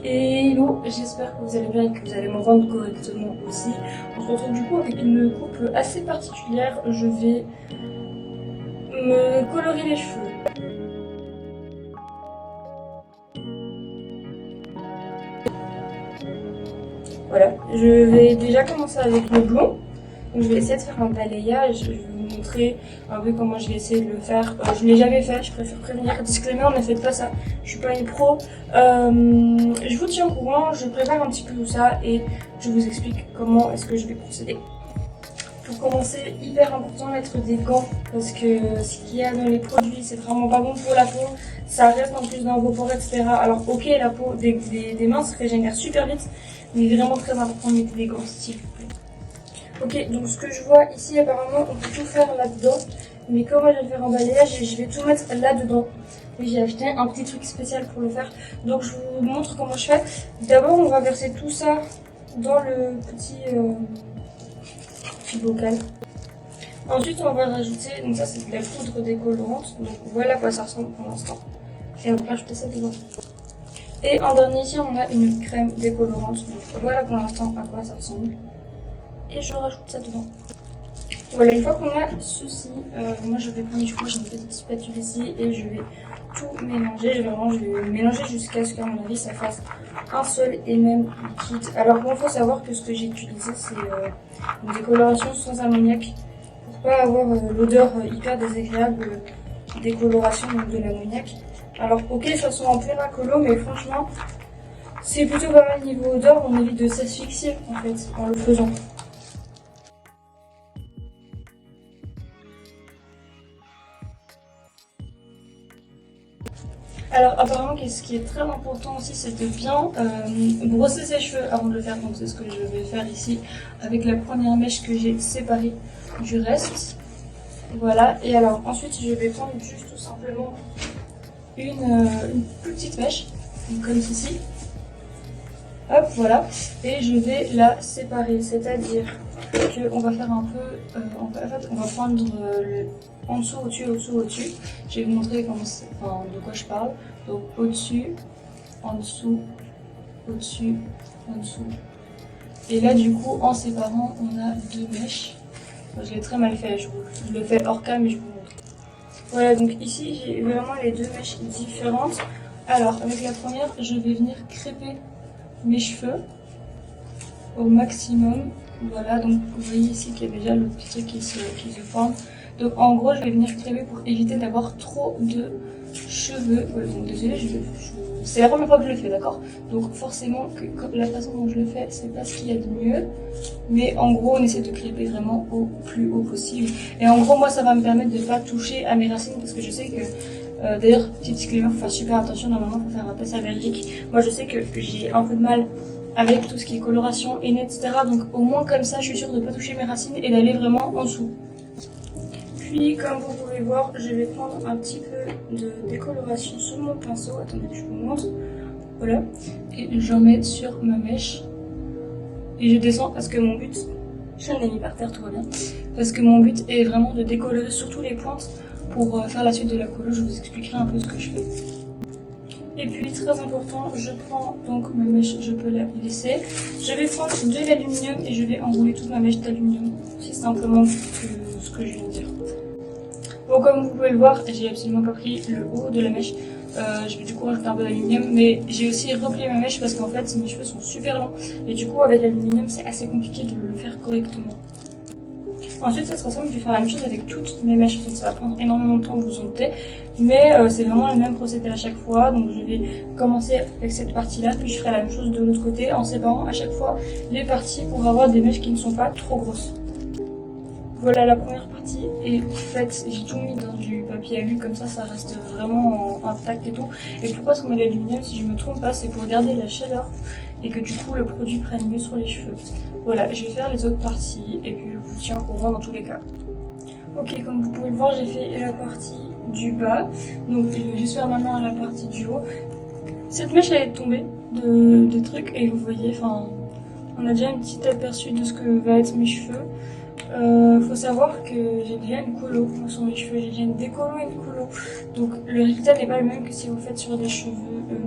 Hello, j'espère que vous allez bien et que vous allez m'entendre correctement aussi. On se retrouve du coup avec une coupe assez particulière. Je vais me colorer les cheveux. Voilà, je vais déjà commencer avec le blond. Donc je vais essayer de faire un balayage. Je vais vous montrer un peu comment je vais essayer de le faire. Je ne l'ai jamais fait, je préfère prévenir. Disclaimer, ne faites pas ça. Je suis pas une pro. Je vous tiens au courant, je prépare un petit peu tout ça et je vous explique comment est-ce que je vais procéder. Pour commencer, hyper important mettre des gants parce que ce qu'il y a dans les produits, c'est vraiment pas bon pour la peau. Ça reste en plus dans vos pores, etc. Alors ok, la peau des mains se régénère super vite, mais vraiment très important de mettre des gants, s'il vous plaît. Ok, donc ce que je vois ici, apparemment, on peut tout faire là-dedans. Mais comme moi je vais le faire en balayage, je vais tout mettre là-dedans. Et j'ai acheté un petit truc spécial pour le faire. Donc je vous montre comment je fais. D'abord, on va verser tout ça dans le petit bocal. Ensuite, on va rajouter, donc ça c'est de la poudre décolorante. Donc voilà à quoi ça ressemble pour l'instant. Et on va rajouter ça dedans. Et en dernier ici, on a une crème décolorante. Donc voilà pour l'instant à quoi ça ressemble. Et je rajoute ça dedans. Voilà, une fois qu'on a ceci, moi je vais prendre du coup, j'ai une petite spatule ici et je vais tout mélanger. Je vais mélanger jusqu'à ce qu'à mon avis ça fasse un seul et même liquide. Alors bon, il faut savoir que ce que j'ai utilisé c'est une décoloration sans ammoniac pour pas avoir l'odeur hyper désagréable décoloration donc de l'ammoniac. Alors ok, ça sent un peu racolo, mais franchement c'est plutôt pas mal niveau odeur, on évite de s'asphyxier en fait en le faisant. Alors apparemment ce qui est très important aussi c'est de bien brosser ses cheveux avant de le faire, donc c'est ce que je vais faire ici avec la première mèche que j'ai séparée du reste. Voilà, et alors ensuite je vais prendre juste tout simplement une petite mèche, comme ceci. Hop, voilà, et je vais la séparer, c'est-à-dire qu'on va faire un peu, en fait on va prendre en dessous, au-dessus, au-dessous, au-dessus. Je vais vous montrer de quoi je parle. Donc au-dessus, en dessous, au-dessus, en dessous. Et là du coup, en séparant, on a deux mèches. Je l'ai très mal fait, je le fais hors cam mais je vous montre. Voilà, donc ici j'ai vraiment les deux mèches différentes. Alors avec la première, je vais venir crêper mes cheveux au maximum. Voilà, donc vous voyez ici qu'il y a déjà le petit truc qui se forme. Donc en gros, je vais venir crêper pour éviter d'avoir trop de cheveux. Ouais, donc désolé, c'est la première fois que je le fais, d'accord? Donc forcément, la façon dont je le fais, c'est pas ce qu'il y a de mieux. Mais en gros, on essaie de crêper vraiment au plus haut possible. Et en gros, moi, ça va me permettre de ne pas toucher à mes racines parce que je sais que d'ailleurs, petit disclaimer, faut faire super attention, normalement faut faire un test allergique. Moi je sais que j'ai un peu de mal avec tout ce qui est coloration, henné, etc. Donc au moins comme ça, je suis sûre de ne pas toucher mes racines et d'aller vraiment en dessous. Puis comme vous pouvez voir, je vais prendre un petit peu de décoloration sur mon pinceau. Attendez que je vous montre. Voilà. Et j'en mets sur ma mèche. Et je descends parce que mon but, je l'ai mis par terre, tout va bien. Parce que mon but est vraiment de décolorer surtout les pointes. Pour faire la suite de la colo, je vous expliquerai un peu ce que je fais. Et puis très important, je prends donc ma mèche, je peux la laisser. Je vais prendre de l'aluminium et je vais enrouler toute ma mèche d'aluminium. C'est simplement ce que je viens de dire. Bon, comme vous pouvez le voir, j'ai absolument pas pris le haut de la mèche. Je vais du coup rajouter un peu d'aluminium, mais j'ai aussi replié ma mèche parce qu'en fait mes cheveux sont super longs. Et du coup avec l'aluminium c'est assez compliqué de le faire correctement. Ensuite, ça sera simple, je vais faire la même chose avec toutes mes mèches, donc ça va prendre énormément de temps, vous en doutez. Mais c'est vraiment le même procédé à chaque fois, donc je vais commencer avec cette partie-là, puis je ferai la même chose de l'autre côté en séparant à chaque fois les parties pour avoir des mèches qui ne sont pas trop grosses. Voilà, la première partie est faite, j'ai tout mis dans du papier alu, comme ça reste vraiment intact et tout. Et pourquoi est-ce qu'on met l'aluminium, si je me trompe pas, c'est pour garder la chaleur et que du coup le produit prenne mieux sur les cheveux. Voilà, je vais faire les autres parties et puis je vous tiens au courant dans tous les cas. Ok, comme vous pouvez le voir, j'ai fait la partie du bas, donc je vais juste faire maintenant la partie du haut. Cette mèche elle est tombée des trucs et vous voyez, on a déjà un petit aperçu de ce que va être mes cheveux. Faut savoir que j'ai déjà une colo sur mes cheveux, j'ai déjà une décolo et une colo. Donc le résultat n'est pas le même que si vous faites sur des cheveux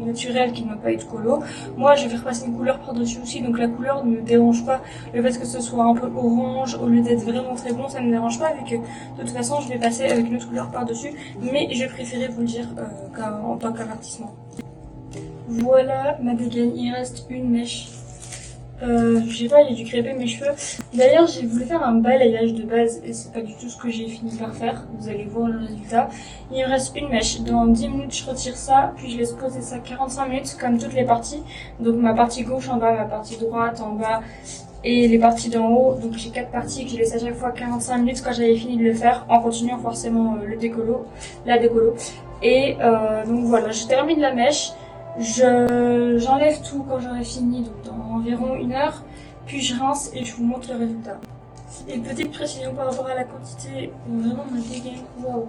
naturel qui ne va pas être colo. Moi je vais faire passer une couleur par-dessus aussi, donc la couleur ne me dérange pas. Le fait que ce soit un peu orange au lieu d'être vraiment très bon, ça ne me dérange pas, vu que de toute façon je vais passer avec une autre couleur par-dessus, mais je préférais vous le dire en tant qu'avertissement. Voilà ma dégaine, il reste une mèche. Je sais pas, j'ai dû crêper mes cheveux. D'ailleurs, j'ai voulu faire un balayage de base et c'est pas du tout ce que j'ai fini par faire. Vous allez voir le résultat. Il me reste une mèche. Dans 10 minutes, je retire ça, puis je laisse poser ça 45 minutes comme toutes les parties. Donc ma partie gauche en bas, ma partie droite en bas et les parties d'en haut. Donc j'ai 4 parties que je laisse à chaque fois 45 minutes quand j'avais fini de le faire, en continuant forcément la décolo. Et donc voilà, je termine la mèche. J'enlève tout quand j'aurai fini, donc dans environ 1 heure, puis je rince et je vous montre le résultat. Et petite précision par rapport à la quantité, vraiment ma dégaine, waouh.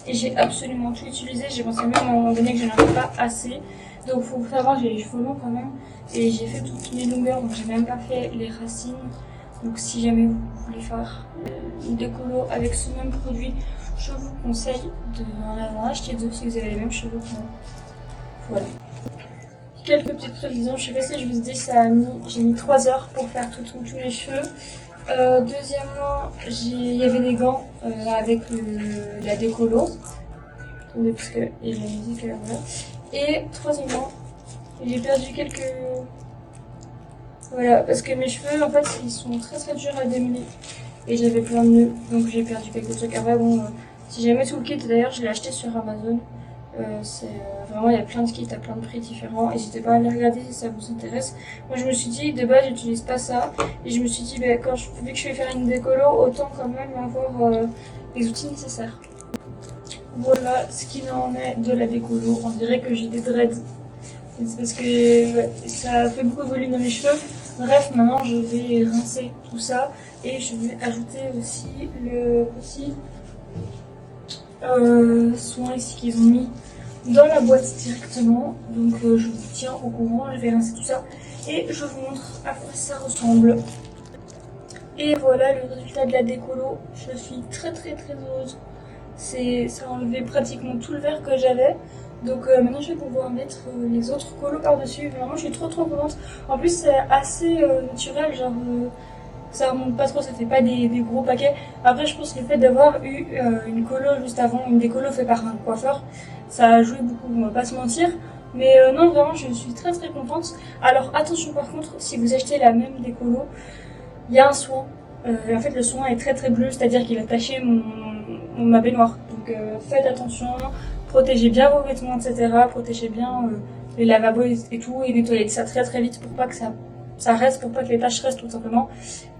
Et j'ai absolument tout utilisé, j'ai pensé même à un moment donné que je n'en avais pas assez. Donc faut savoir, j'ai les cheveux longs quand même, et j'ai fait toutes mes longueurs, donc j'ai même pas fait les racines. Donc si jamais vous voulez faire une décolo avec ce même produit, je vous conseille d'en acheter 2 si vous avez les mêmes cheveux que moi. Voilà. Quelques petites précisions, je sais pas si je vous ai dit, j'ai mis 3 heures pour faire tous les cheveux. Deuxièmement, il y avait des gants avec la décolo. Attendez, parce que il y a la musique là. Et troisièmement, j'ai perdu quelques... Voilà, parce que mes cheveux, en fait, ils sont très très durs à démêler. Et j'avais plein de nœuds, donc j'ai perdu quelques trucs. Après, bon, si jamais tout le kit, d'ailleurs, je l'ai acheté sur Amazon. Vraiment, il y a plein de kits à plein de prix différents. N'hésitez pas à les regarder si ça vous intéresse. Moi, je me suis dit, de base, j'utilise pas ça. Et je me suis dit, vu que je vais faire une décolo, autant quand même avoir les outils nécessaires. Voilà ce qu'il en est de la décolo. On dirait que j'ai des dreads. C'est parce que ça fait beaucoup de volume dans mes cheveux. Bref, maintenant je vais rincer tout ça et je vais ajouter aussi le petit soin ici qu'ils ont mis dans la boîte directement. Donc je vous tiens au courant, je vais rincer tout ça et je vous montre à quoi ça ressemble. Et voilà le résultat de la décolo. Je suis très heureuse. Ça a enlevé pratiquement tout le vert que j'avais. Donc maintenant je vais pouvoir mettre les autres colos par-dessus. Vraiment je suis trop contente. En plus c'est assez naturel, genre ça remonte pas trop, ça fait pas des gros paquets. Après je pense que le fait d'avoir eu une colo juste avant, une décolo faite par un coiffeur, ça a joué beaucoup, on va pas se mentir. Mais non vraiment je suis très contente. Alors attention par contre, si vous achetez la même décolo, il y a un soin. En fait le soin est très bleu, c'est-à-dire qu'il a taché ma baignoire. Donc faites attention. Protégez bien vos vêtements, etc. Protégez bien les lavabos et tout. Et nettoyez ça très vite pour pas que ça reste, pour pas que les taches restent tout simplement.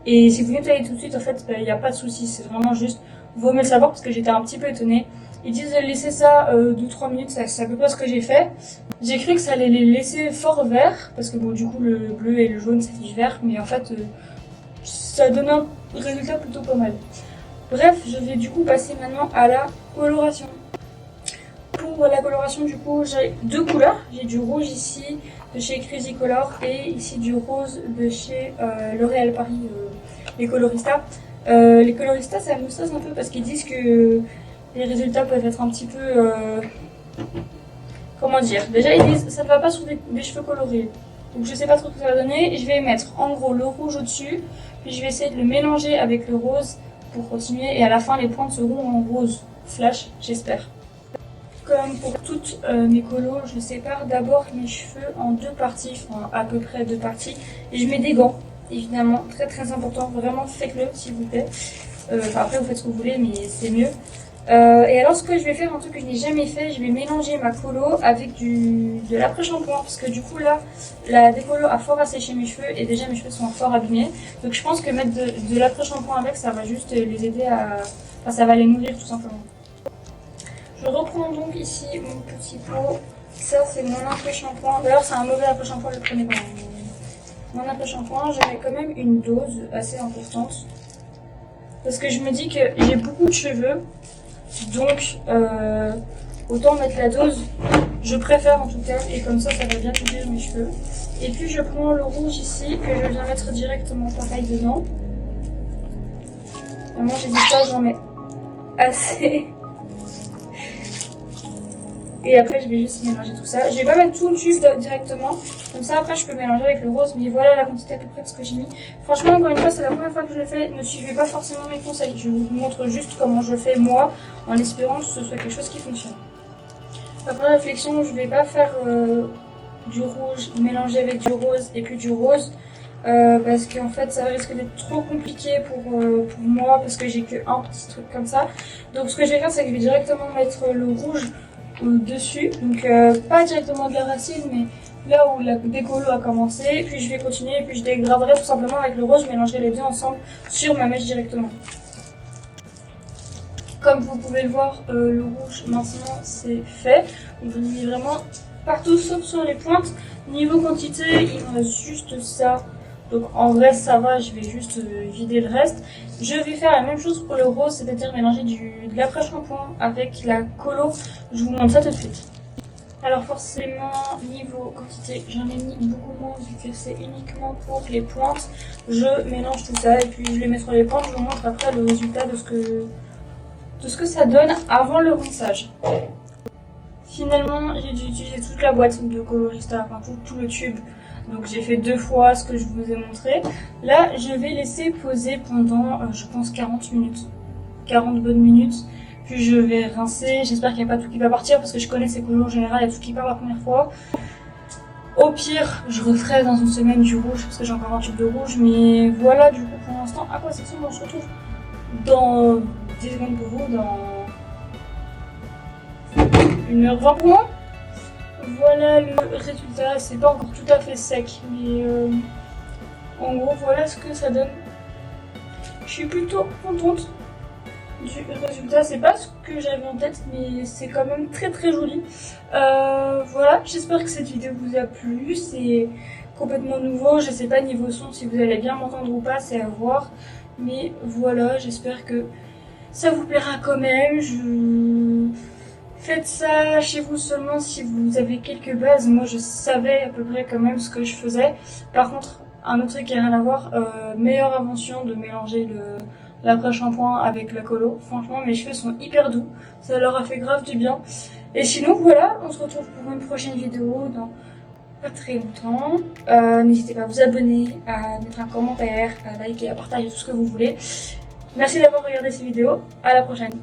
Et si vous nettoyez tout de suite, en fait, il n'y a pas de souci. C'est vraiment juste, vaut mieux le savoir parce que j'étais un petit peu étonnée. Ils disent de laisser ça 2-3 minutes, ça peut pas ce que j'ai fait. J'ai cru que ça allait les laisser fort vert, parce que bon, du coup, le bleu et le jaune s'affichent vert. Mais en fait, ça donne un résultat plutôt pas mal. Bref, je vais du coup passer maintenant à la coloration. Pour la coloration, du coup, j'ai 2 couleurs. J'ai du rouge ici de chez Crazy Color et ici du rose de chez L'Oréal Paris, les coloristas. Les coloristas, ça me stresse un peu parce qu'ils disent que les résultats peuvent être un petit peu... comment dire? Déjà, ils disent ça ne va pas sur des cheveux colorés. Donc je sais pas trop ce que ça va donner. Je vais mettre en gros le rouge au-dessus, puis je vais essayer de le mélanger avec le rose pour continuer. Et à la fin, les pointes seront en rose flash, j'espère. Comme pour toutes mes colos, je sépare d'abord mes cheveux en 2 parties, enfin à peu près 2 parties. Et je mets des gants, évidemment, très important, vraiment faites-le s'il vous plaît. Après vous faites ce que vous voulez, mais c'est mieux. Et alors ce que je vais faire, un truc que je n'ai jamais fait, je vais mélanger ma colo avec de l'après-shampoing. Parce que du coup là, la décolo a fort asséché mes cheveux et déjà mes cheveux sont fort abîmés. Donc je pense que mettre de l'après-shampoing avec, ça va juste les aider à... Enfin ça va les nourrir tout simplement. Je reprends donc ici mon petit pot. Ça c'est mon après-shampoing. D'ailleurs c'est un mauvais après-shampoing, le prenez pas. Mon après-shampoing, je mets quand même une dose assez importante. Parce que je me dis que j'ai beaucoup de cheveux. Donc autant mettre la dose. Je préfère en tout cas. Et comme ça va bien couvrir mes cheveux. Et puis je prends le rouge ici que je viens mettre directement pareil dedans. Vraiment j'hésite pas, j'en mets assez. Et après je vais juste mélanger tout ça. Je vais pas mettre tout le tube directement, comme ça après je peux mélanger avec le rose, mais voilà la quantité à peu près de ce que j'ai mis. Franchement encore une fois c'est la première fois que je le fais, ne suivez pas forcément mes conseils, je vous montre juste comment je le fais moi, en espérant que ce soit quelque chose qui fonctionne. Après réflexion, je vais pas faire du rouge mélangé avec du rose et puis du rose. Parce qu'en fait ça risque d'être trop compliqué pour moi parce que j'ai que un petit truc comme ça. Donc ce que je vais faire c'est que je vais directement mettre le rouge dessus, donc pas directement de la racine mais là où la décolo a commencé, puis je vais continuer et puis je dégraderai tout simplement avec le rose, je mélangerai les deux ensemble sur ma mèche directement. Comme vous pouvez le voir, le rouge maintenant c'est fait, donc je l'ai mis vraiment partout sauf sur les pointes. Niveau quantité il me reste juste ça. Donc en vrai ça va, je vais juste vider le reste. Je vais faire la même chose pour le rose, c'est-à-dire mélanger de l'après-shampoing avec la colo. Je vous montre ça tout de suite. Alors forcément, niveau quantité, j'en ai mis beaucoup moins vu que c'est uniquement pour les pointes. Je mélange tout ça et puis je les mets sur les pointes. Je vous montre après le résultat de ce que ça donne avant le rinçage. Finalement, j'ai dû utiliser toute la boîte de Colorista, enfin tout le tube. Donc j'ai fait 2 fois ce que je vous ai montré. Là, je vais laisser poser pendant, je pense, 40 minutes. 40 bonnes minutes. Puis je vais rincer. J'espère qu'il n'y a pas tout qui va partir parce que je connais ces couleurs en général, il y a tout qui part la première fois. Au pire, je referai dans une semaine du rouge parce que j'ai encore un tube de rouge. Mais voilà, du coup, pour l'instant, à quoi ça ressemble? On se retrouve dans 10 secondes pour vous, dans 1h20 pour moi. Voilà le résultat, c'est pas encore tout à fait sec, mais en gros voilà ce que ça donne. Je suis plutôt contente du résultat, c'est pas ce que j'avais en tête, mais c'est quand même très très joli. Voilà, j'espère que cette vidéo vous a plu, c'est complètement nouveau, je sais pas niveau son si vous allez bien m'entendre ou pas, c'est à voir. Mais voilà, j'espère que ça vous plaira quand même. Faites ça chez vous seulement si vous avez quelques bases. Moi je savais à peu près quand même ce que je faisais. Par contre, un autre truc qui n'a rien à voir, meilleure invention de mélanger l'après-shampoing avec la colo. Franchement mes cheveux sont hyper doux, ça leur a fait grave du bien. Et sinon voilà, on se retrouve pour une prochaine vidéo dans pas très longtemps. N'hésitez pas à vous abonner, à mettre un commentaire, à liker, à partager tout ce que vous voulez. Merci d'avoir regardé cette vidéo, à la prochaine.